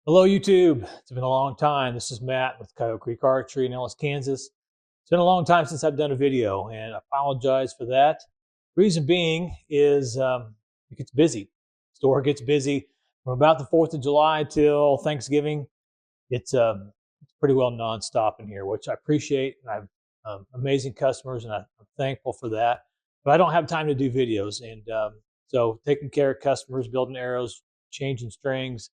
Hello, YouTube. It's been a long time. This is Matt with Coyote Creek Archery in Ellis, Kansas. It's been a long time since I've done a video, and I apologize for that. Reason being is it gets busy. Store gets busy from about the 4th of July till Thanksgiving. It's pretty well nonstop in here, which I appreciate. And I have amazing customers, and I'm thankful for that. But I don't have time to do videos, and so taking care of customers, building arrows, changing strings,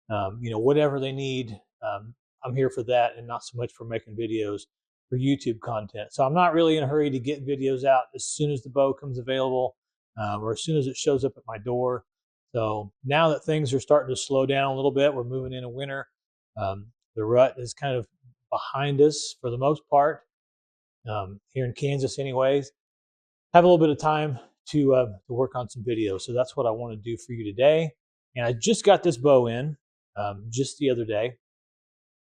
whatever they need, I'm here for that, and not so much for making videos for YouTube content. So I'm not really in a hurry to get videos out as soon as the bow comes available, or as soon as it shows up at my door. So now that things are starting to slow down a little bit, we're moving into winter. The rut is kind of behind us for the most part, here in Kansas anyways. Have a little bit of time to work on some videos. So that's what I want to do for you today. And I just got this bow in just the other day,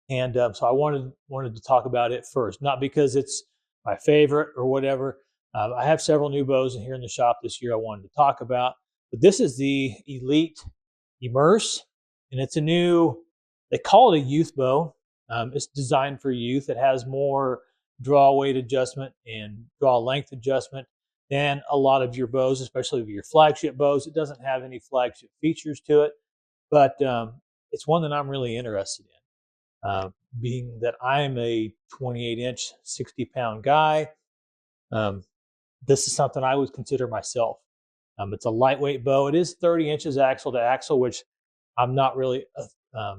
and so I wanted to talk about it first, not because it's my favorite or whatever. I have several new bows in here in the shop this year I wanted to talk about, but this is the Elite Emerse, and it's a new, they call it a youth bow. It's designed for youth. It has more draw weight adjustment and draw length adjustment than a lot of your bows, especially your flagship bows. It doesn't have any flagship features to it, but it's one that I'm really interested in, being that I'm a 28-inch, 60-pound guy. This is something I would consider myself. It's a lightweight bow. It is 30 inches axle to axle, which I'm not really a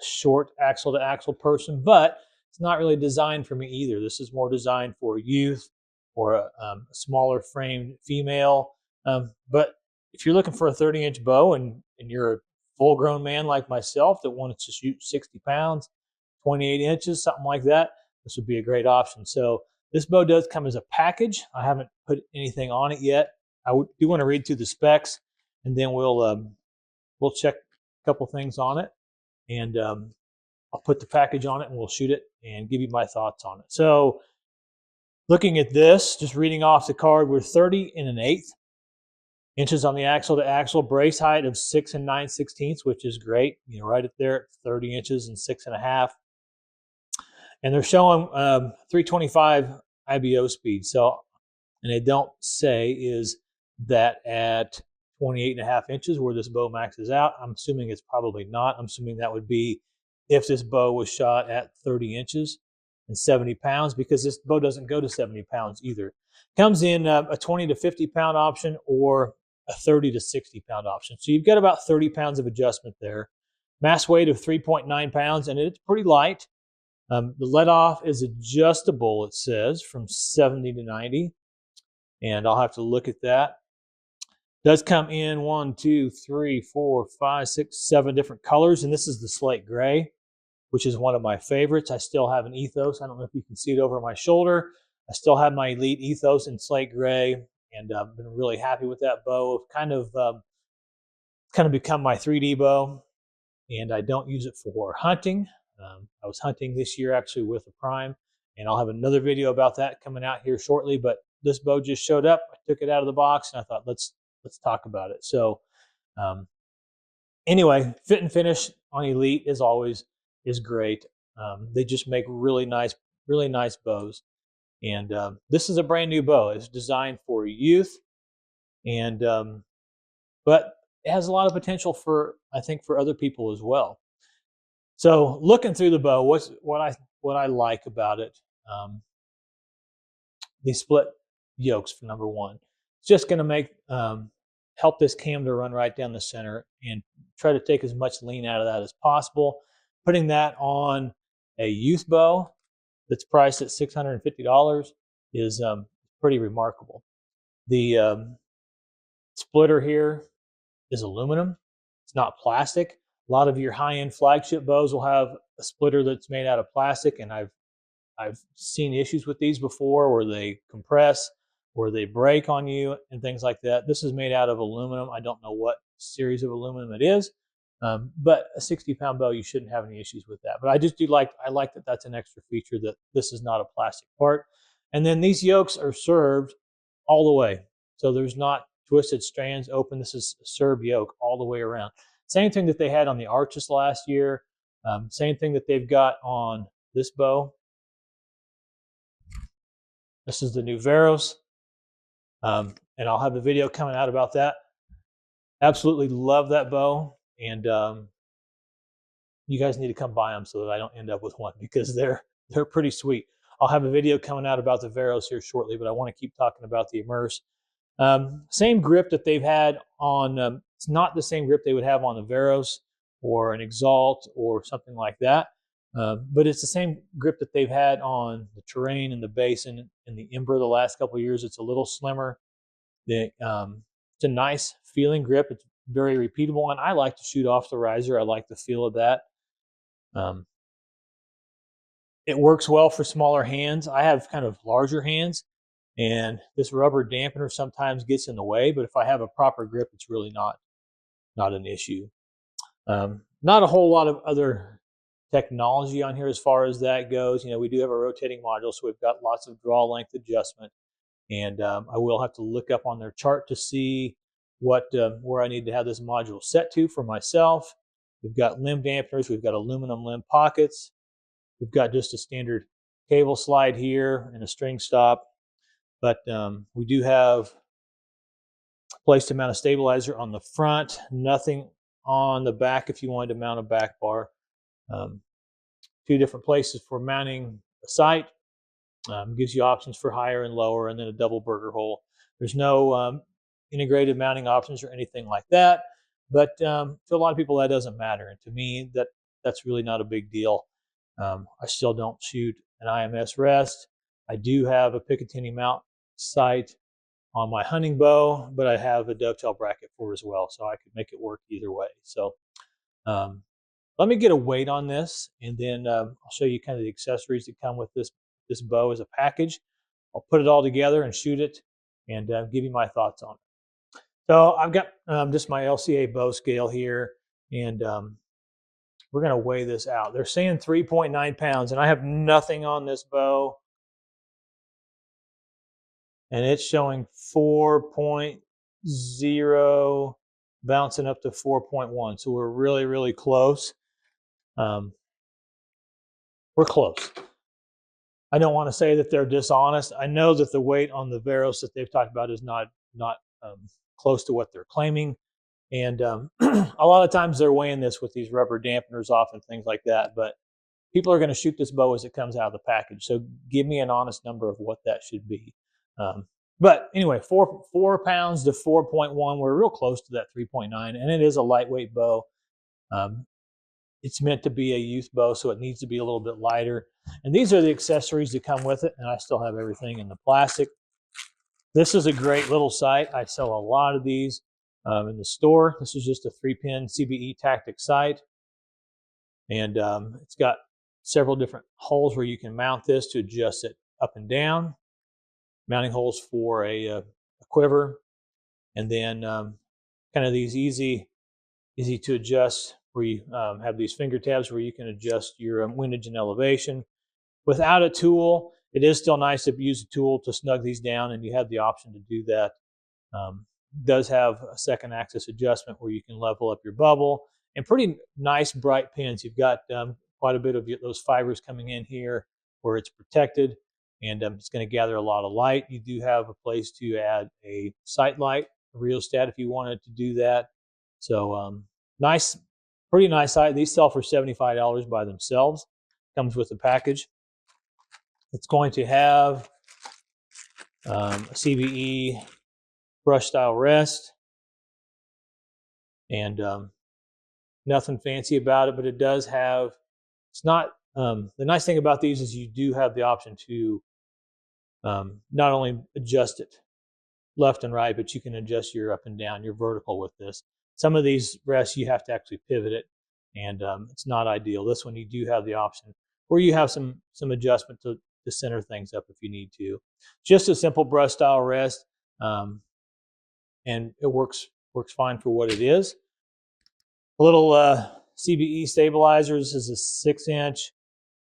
short axle to axle person, but it's not really designed for me either. This is more designed for youth or a smaller framed female. But if you're looking for a 30-inch bow and you're a full-grown man like myself that wants to shoot 60 pounds, 28 inches, something like that, this would be a great option. So this bow does come as a package. I haven't put anything on it yet. I do want to read through the specs, and then we'll check a couple things on it, and I'll put the package on it, and we'll shoot it and give you my thoughts on it. So looking at this, just reading off the card, we're 30 1/8 inches on the axle to axle, brace height of 6 9/16, which is great. Right up there at 30 inches and 6.5. And they're showing 325 IBO speed. So, and they don't say is that at 28.5 inches where this bow maxes out. I'm assuming it's probably not. I'm assuming that would be if this bow was shot at 30 inches and 70 pounds, because this bow doesn't go to 70 pounds either. Comes in a 20 to 50 pound option or a 30 to 60 pound option. So you've got about 30 pounds of adjustment there. Mass weight of 3.9 pounds, and it's pretty light. The let off is adjustable, it says, from 70 to 90. And I'll have to look at that. Does come in 1, 2, 3, 4, 5, 6, 7 different colors. And this is the slate gray, which is one of my favorites. I still have an Ethos. I don't know if you can see it over my shoulder. I still have my Elite Ethos in slate gray, and I've been really happy with that bow. It's kind of become my 3D bow, and I don't use it for hunting. I was hunting this year actually with a prime, and I'll have another video about that coming out here shortly. But this bow just showed up. I took it out of the box, and I thought, let's talk about it. So anyway, fit and finish on Elite as always is great. They just make really nice bows. And this is a brand new bow. It's designed for youth, and but it has a lot of potential for, I think, for other people as well. So looking through the bow, what I like about it, these split yokes for number one. It's just going to make help this cam to run right down the center and try to take as much lean out of that as possible. Putting that on a youth bow that's priced at $650 is pretty remarkable. The splitter here is aluminum. It's not plastic. A lot of your high-end flagship bows will have a splitter that's made out of plastic, and I've seen issues with these before where they compress or they break on you and things like that. This is made out of aluminum. I don't know what series of aluminum it is, but a 60-pound bow, you shouldn't have any issues with that. But I like that that's an extra feature, that this is not a plastic part. And then these yokes are served all the way. So there's not twisted strands open. This is a served yoke all the way around. Same thing that they had on the Arches last year. Same thing that they've got on this bow. This is the new Veros, and I'll have a video coming out about that. Absolutely love that bow, and you guys need to come buy them so that I don't end up with one, because they're pretty sweet. I'll have a video coming out about the Veros here shortly, but I want to keep talking about the Immerse. Same grip that they've had on, it's not the same grip they would have on the Veros or an Exalt or something like that, but it's the same grip that they've had on the Terrain and the Basin and the Ember the last couple of years. It's a little slimmer. It's a nice feeling grip. It's very repeatable, and I like to shoot off the riser. I like the feel of that. It works well for smaller hands. I have kind of larger hands, and this rubber dampener sometimes gets in the way, but if I have a proper grip, it's really not an issue. Not a whole lot of other technology on here as far as that goes. You know, we do have a rotating module, so we've got lots of draw length adjustment, and I will have to look up on their chart to see what where I need to have this module set to for myself. We've got limb dampeners, we've got aluminum limb pockets, we've got just a standard cable slide here and a string stop, but we do have a place to mount a stabilizer on the front, nothing on the back if you wanted to mount a back bar. Two different places for mounting a sight. Gives you options for higher and lower, and then a double burger hole. There's no integrated mounting options or anything like that, but to a lot of people that doesn't matter, and to me that's really not a big deal. I still don't shoot an IMS rest. I do have a Picatinny mount sight on my hunting bow, but I have a dovetail bracket for it as well, so I could make it work either way. So let me get a weight on this, and then I'll show you kind of the accessories that come with this bow as a package. I'll put it all together and shoot it, and give you my thoughts on it. So I've got just my LCA bow scale here, and we're going to weigh this out. They're saying 3.9 pounds, and I have nothing on this bow, and it's showing 4.0 bouncing up to 4.1. So we're really, really close. We're close. I don't want to say that they're dishonest. I know that the weight on the Veros that they've talked about is not close to what they're claiming. And a lot of times they're weighing this with these rubber dampeners off and things like that. But people are going to shoot this bow as it comes out of the package. So give me an honest number of what that should be. But anyway, 4 pounds to 4.1. We're real close to that 3.9. And it is a lightweight bow. It's meant to be a youth bow, so it needs to be a little bit lighter. And these are the accessories that come with it, and I still have everything in the plastic. This is a great little sight. I sell a lot of these in the store. This is just a 3-pin CBE Tactic sight, and it's got several different holes where you can mount this to adjust it up and down. Mounting holes for a quiver, and then kind of these easy to adjust where you have these finger tabs where you can adjust your windage and elevation. Without a tool, it is still nice to use a tool to snug these down, and you have the option to do that. It does have a second axis adjustment where you can level up your bubble, and pretty nice bright pins. You've got quite a bit of those fibers coming in here where it's protected, and it's going to gather a lot of light. You do have a place to add a sight light, a rheostat if you wanted to do that. So nice, pretty nice sight. These sell for $75 by themselves. Comes with the package. It's going to have a CBE brush style rest, and nothing fancy about it, but it does have, it's not, the nice thing about these is you do have the option to not only adjust it left and right, but you can adjust your up and down, your vertical with this. Some of these rests you have to actually pivot it, and it's not ideal. This one you do have the option where you have some adjustment to center things up if you need to. Just a simple brush style rest, and it works fine for what it is. A little CBE stabilizers. This is a 6-inch.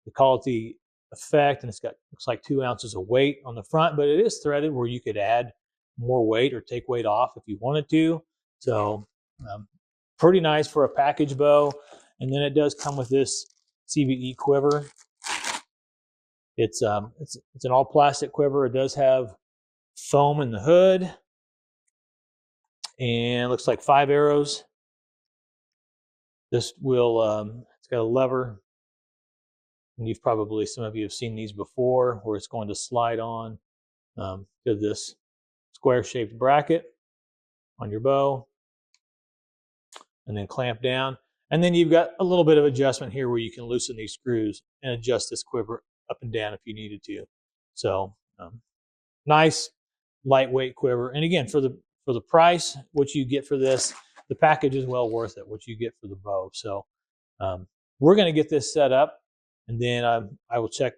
They call it the Effect, and it's got, looks like 2 ounces of weight on the front, but it is threaded where you could add more weight or take weight off if you wanted to. So pretty nice for a package bow. And then it does come with this CVE quiver. It's an all plastic quiver. It does have foam in the hood, and it looks like 5 arrows. This will it's got a lever, and some of you have seen these before, where it's going to slide on to this square shaped bracket on your bow, and then clamp down. And then you've got a little bit of adjustment here where you can loosen these screws and adjust this quiver up and down if you needed to. So nice lightweight quiver. And again, for the price, what you get for this, the package is well worth it, what you get for the bow. So we're going to get this set up, and then I will check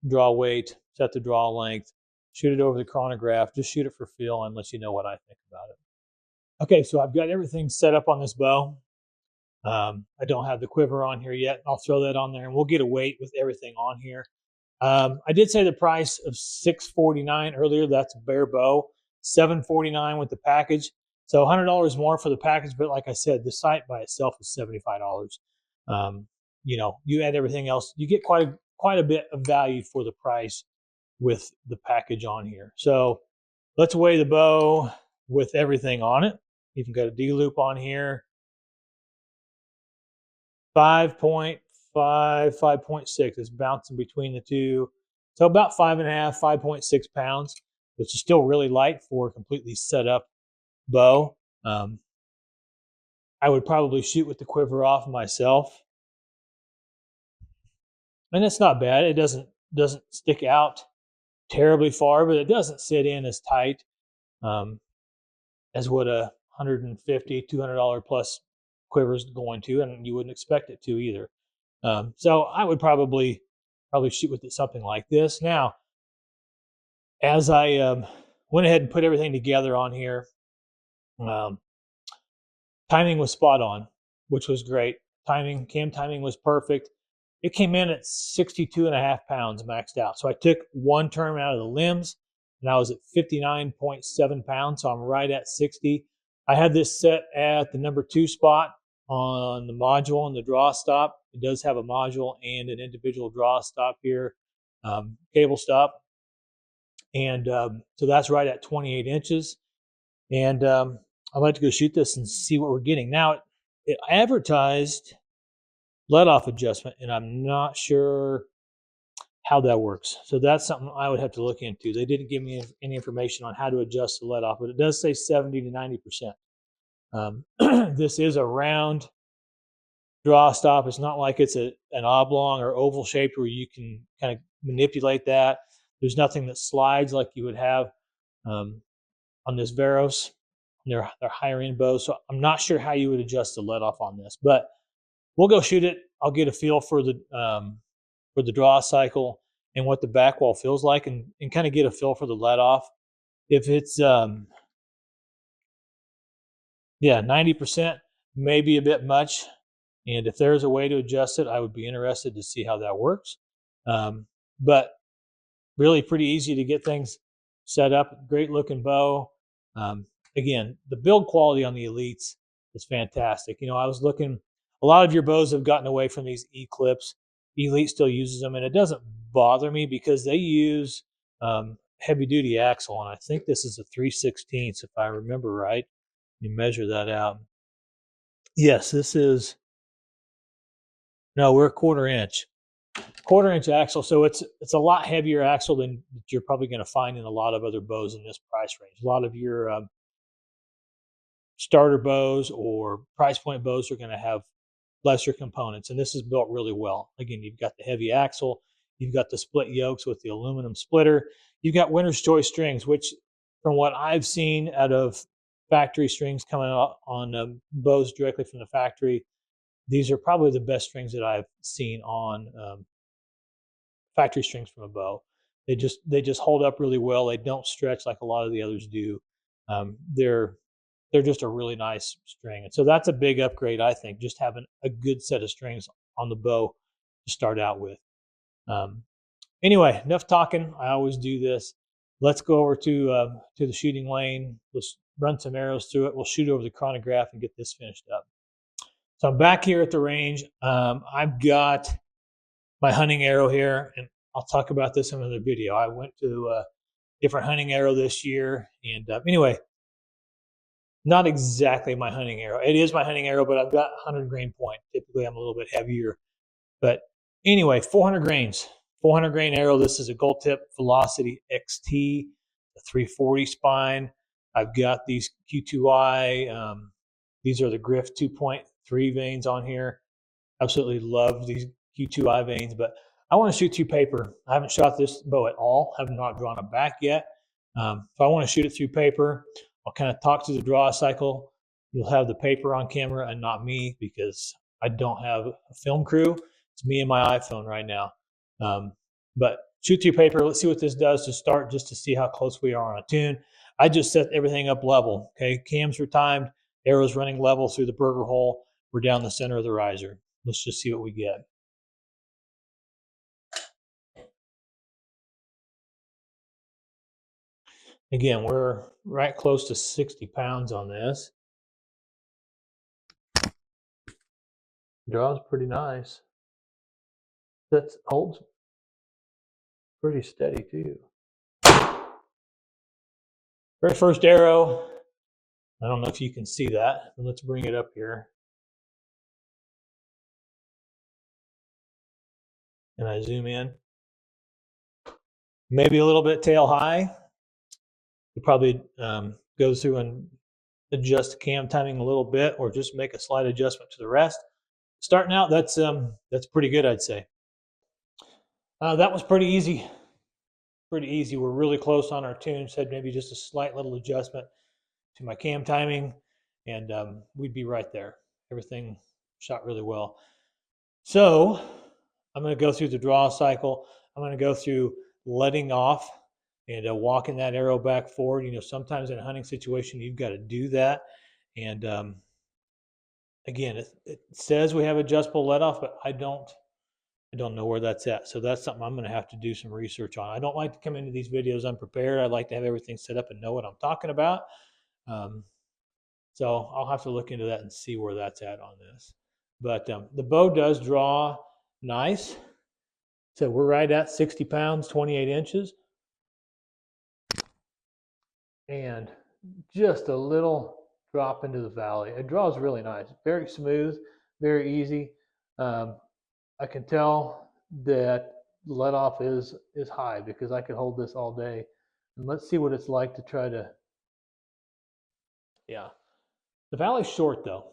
draw weight, set the draw length, shoot it over the chronograph, just shoot it for feel, and let you know what I think about it. Okay, so I've got everything set up on this bow. I don't have the quiver on here yet. I'll throw that on there, and we'll get a weight with everything on here. I did say the price of $649 earlier. That's a bare bow. $749 with the package. So $100 more for the package, but like I said, the sight by itself is $75. You add everything else, you get quite a bit of value for the price with the package on here. So let's weigh the bow with everything on it. Even got a D-loop on here. 5.5, 5.6. It's bouncing between the two. So about 5.5, 5.6 pounds, which is still really light for a completely set up bow. I would probably shoot with the quiver off myself. And it's not bad. It doesn't stick out terribly far, but it doesn't sit in as tight as what a $150, $200 plus quiver is going to, and you wouldn't expect it to either. So I would probably shoot with it something like this. Now, as I went ahead and put everything together on here, timing was spot on, which was great. Cam timing was perfect. It came in at 62.5 pounds maxed out. So I took one term out of the limbs, and I was at 59.7 pounds. So I'm right at 60. I had this set at the number 2 spot on the module and the draw stop. It does have a module and an individual draw stop here, cable stop. And so that's right at 28 inches. And I'd like to go shoot this and see what we're getting. Now, it advertised let-off adjustment, and I'm not sure how that works. So that's something I would have to look into. They didn't give me any information on how to adjust the let-off, but it does say 70 to 90%. This is a round draw stop. It's not like it's an oblong or oval shaped where you can kind of manipulate that. There's nothing that slides like you would have on this Veros. They're higher end bows, so I'm not sure how you would adjust the let-off on this, but we'll go shoot it. I'll get a feel for the draw cycle and what the back wall feels like, and kind of get a feel for the let-off. If it's 90%, maybe a bit much, and if there's a way to adjust it, I would be interested to see how that works. But really pretty easy to get things set up. Great looking bow. Again, the build quality on the Elites is fantastic. I was looking, a lot of your bows have gotten away from these E-clips. Elite still uses them, and it doesn't bother me because they use heavy duty axle, and I think this is a 3/16 if I remember right. You measure that out. Yes, we're a 1/4 inch axle, so it's a lot heavier axle than you're probably going to find in a lot of other bows in this price range. A lot of your starter bows or price point bows are going to have lesser components, and this is built really well. Again, you've got the heavy axle, you've got the split yokes with the aluminum splitter, you've got winner's choice strings, which from what I've seen out of factory strings coming out on bows directly from the factory, these are probably the best strings that I've seen on factory strings from a bow. They just hold up really well. They don't stretch like a lot of the others do. They're just a really nice string. And so that's a big upgrade, I think, just having a good set of strings on the bow to start out with. Anyway, enough talking. I always do this. Let's go over to the shooting lane. Let's run some arrows through it. We'll shoot over the chronograph and get this finished up. So I'm back here at the range. I've got my hunting arrow here, and I'll talk about this in another video. I went to a different hunting arrow this year, and anyway, not exactly my hunting arrow. It is my hunting arrow, but I've got 100 grain point. Typically, I'm a little bit heavier, but anyway, 400 grains, 400 grain arrow. This is a gold tip Velocity XT, a 340 spine. I've got these Q2I. These are the Griff 2.3 veins on here. Absolutely love these Q2I veins, but I want to shoot through paper. I haven't shot this bow at all. I have not drawn it back yet. So I want to shoot it through paper. I'll kind of talk to the draw cycle. You'll have the paper on camera and not me because I don't have a film crew. It's me and my iPhone right now. But shoot through paper. Let's see what this does to start, just to see how close we are on a tune. I just set everything up level. Okay, cams are timed. Arrows running level through the burger hole. We're down the center of the riser. Let's just see what we get. Again, we're right close to 60 pounds on this. Draws pretty nice. That holds pretty steady too. Very first arrow. I don't know if you can see that, but let's bring it up here. And I zoom in. Maybe a little bit tail high. You probably go through and adjust cam timing a little bit, or just make a slight adjustment to the rest. Starting out, that's pretty good, I'd say. That was pretty easy. Pretty easy. We're really close on our tune. Said maybe just a slight little adjustment to my cam timing, and we'd be right there. Everything shot really well. So I'm going to go through the draw cycle. I'm going to go through letting off and walking that arrow back forward. You know, sometimes in a hunting situation, you've got to do that. And again, it says we have adjustable let off, but I don't know where that's at. So that's something I'm going to have to do some research on. I don't like to come into these videos unprepared. I like to have everything set up and know what I'm talking about. So I'll have to look into that and see where that's at on this. But the bow does draw nice. So we're right at 60 pounds, 28 inches. And just a little drop into the valley. It draws really nice. Very smooth, very easy. I can tell that let off is high because I could hold this all day. And let's see what it's like to try to, yeah. The valley's short though.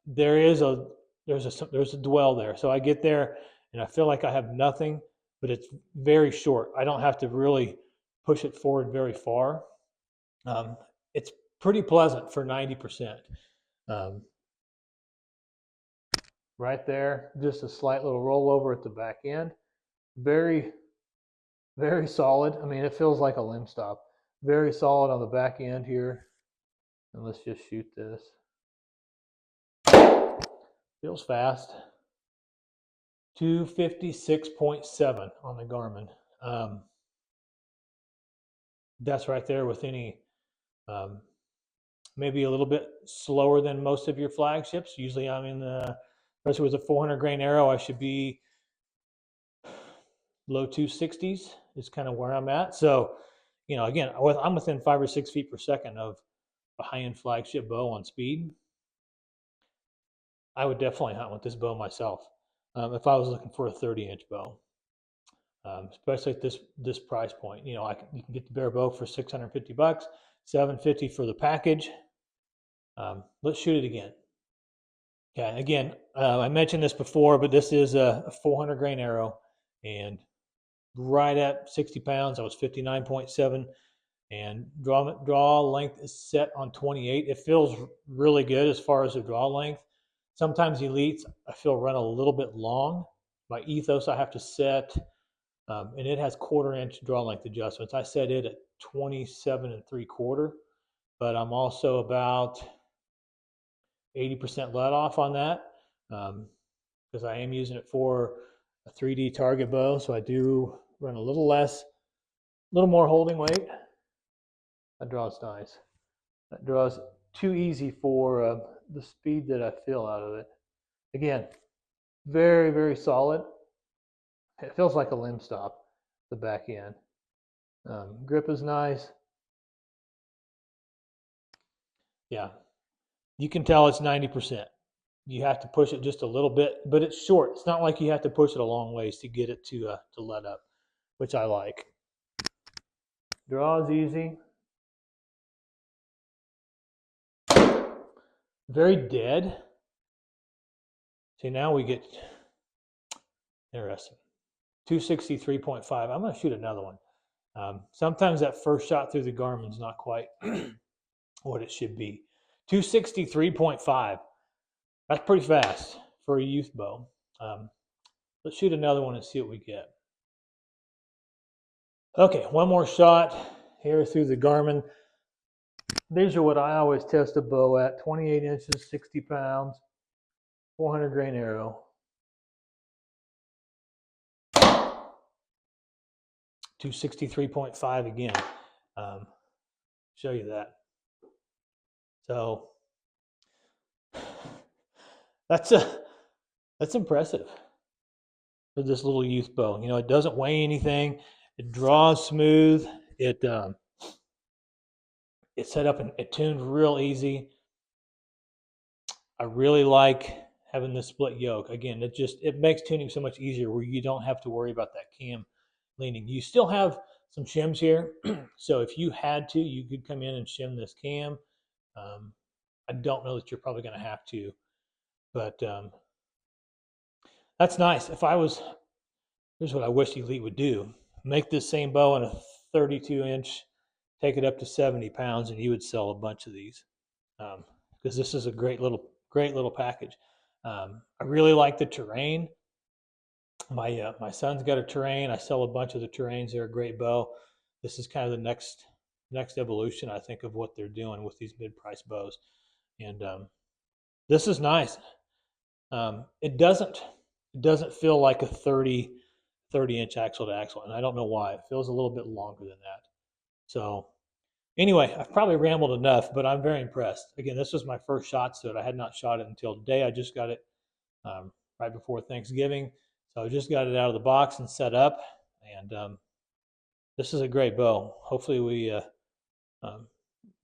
There's a dwell there. So I get there and I feel like I have nothing, but it's very short. I don't have to really push it forward very far. It's pretty pleasant for 90%. Right there, just a slight little rollover at the back end. Very, very solid. I mean, it feels like a limb stop. Very solid on the back end here. And let's just shoot this. Feels fast. 256.7 on the Garmin. That's right there with any, maybe a little bit slower than most of your flagships. Usually I'm in the, especially with a 400 grain arrow, I should be low 260s is kind of where I'm at. So, you know, again, I'm within 5 or 6 feet per second of a high-end flagship bow on speed. I would definitely hunt with this bow myself if I was looking for a 30-inch bow, especially at this price point. You know, you can get the bare bow for $650, $750 for the package. Let's shoot it again. Okay, again, I mentioned this before, but this is a 400 grain arrow, and right at 60 pounds, I was 59.7, and draw length is set on 28. It feels really good as far as the draw length. Sometimes Elites, I feel, run a little bit long. My ethos, I have to set, and it has 1/4 inch draw length adjustments. I set it at 27 3/4, but I'm also about 80% let off on that because I am using it for a 3D target bow, so I do run a little less, a little more holding weight. That draws nice. That draws too easy for the speed that I feel out of it. Again, very, very solid. It feels like a limb stop, the back end. Grip is nice. Yeah, you can tell it's 90%. You have to push it just a little bit, but it's short. It's not like you have to push it a long ways to get it to let up, which I like. Draw is easy. Very dead. See, now we get interesting. 263.5. I'm going to shoot another one. Sometimes that first shot through the Garmin's not quite what it should be. 263.5. That's pretty fast for a youth bow. Let's shoot another one and see what we get. Okay, one more shot here through the Garmin. These are what I always test a bow at: 28 inches, 60 pounds, 400 grain arrow. 263.5 again. Show you that. So that's impressive for this little youth bow. You know, it doesn't weigh anything. It draws smooth. It's set up and it tunes real easy. I really like having this split yoke. Again, it makes tuning so much easier where you don't have to worry about that cam leaning. You still have some shims here. So if you had to, you could come in and shim this cam. I don't know that you're probably going to have to, but that's nice. Here's what I wish Elite would do: make this same bow in a 32-inch, take it up to 70 pounds, and you would sell a bunch of these, because this is a great little package. I really like the terrain. My son's got a terrain. I sell a bunch of the terrains. They're a great bow. This is kind of the next evolution, I think, of what they're doing with these mid-price bows. And this is nice. It doesn't feel like a 30-inch axle to axle, and I don't know why. It feels a little bit longer than that. So anyway, I've probably rambled enough, but I'm very impressed. Again, this was my first shot to it. I had not shot it until today. I just got it right before Thanksgiving. So I just got it out of the box and set up, and this is a great bow. Hopefully we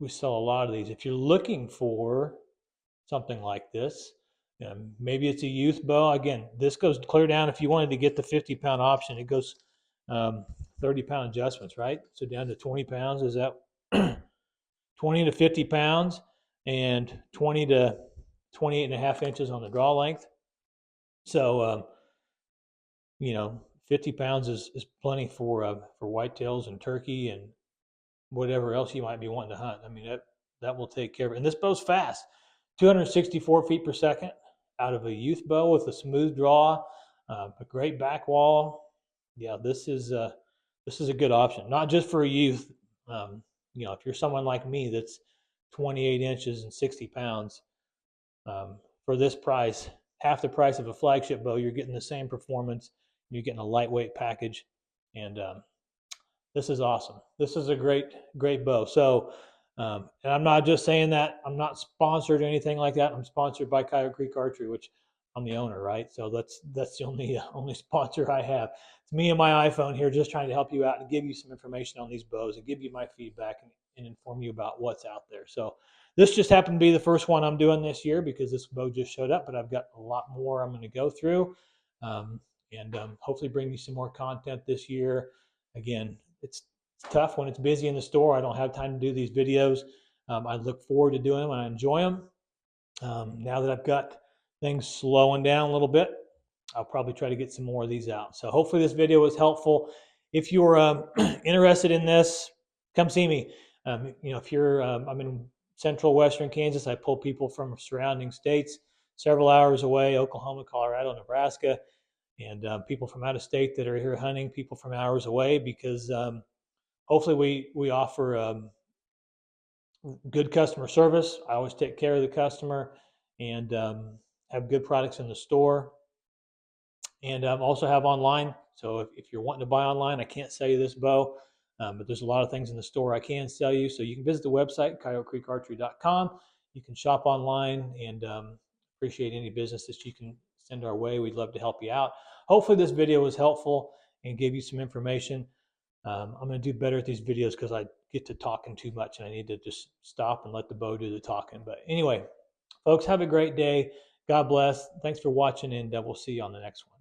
sell a lot of these. If you're looking for something like this, maybe it's a youth bow. Again, this goes clear down. If you wanted to get the 50-pound option, it goes 30-pound adjustments, right? So down to 20 pounds. Is that 20 to 50 pounds and 20 to 28 and a half inches on the draw length. So, 50 pounds is plenty for whitetails and turkey and whatever else you might be wanting to hunt. I mean, that will take care of it. And this bow's fast, 264 feet per second out of a youth bow with a smooth draw, a great back wall. Yeah, this is a good option, not just for a youth. If you're someone like me that's 28 inches and 60 pounds, for this price, half the price of a flagship bow, you're getting the same performance. You're getting a lightweight package, and this is awesome. This is a great bow. So, and I'm not just saying that. I'm not sponsored or anything like that. I'm sponsored by Coyote Creek Archery, which I'm the owner, right? So that's the only sponsor I have. It's me and my iPhone here, just trying to help you out and give you some information on these bows and give you my feedback and inform you about what's out there. So this just happened to be the first one I'm doing this year because this bow just showed up, but I've got a lot more I'm going to go through, and hopefully bring you some more content this year. Again, it's tough when it's busy in the store. I don't have time to do these videos. I look forward to doing them and I enjoy them. Now that I've got things slowing down a little bit, I'll probably try to get some more of these out. So hopefully this video was helpful. If you're interested in this, come see me. If you're, I'm in central western Kansas. I pull people from surrounding states, several hours away: Oklahoma, Colorado, Nebraska, and people from out of state that are here hunting, people from hours away, because hopefully we offer good customer service. I always take care of the customer and have good products in the store, and also have online. So if you're wanting to buy online, I can't sell you this bow, but there's a lot of things in the store I can sell you. So you can visit the website, coyotecreekarchery.com. You can shop online, and appreciate any business that you can send our way. We'd love to help you out. Hopefully this video was helpful and gave you some information. I'm going to do better at these videos because I get to talking too much and I need to just stop and let the bow do the talking. But anyway, folks, have a great day. God bless. Thanks for watching, and we'll see you on the next one.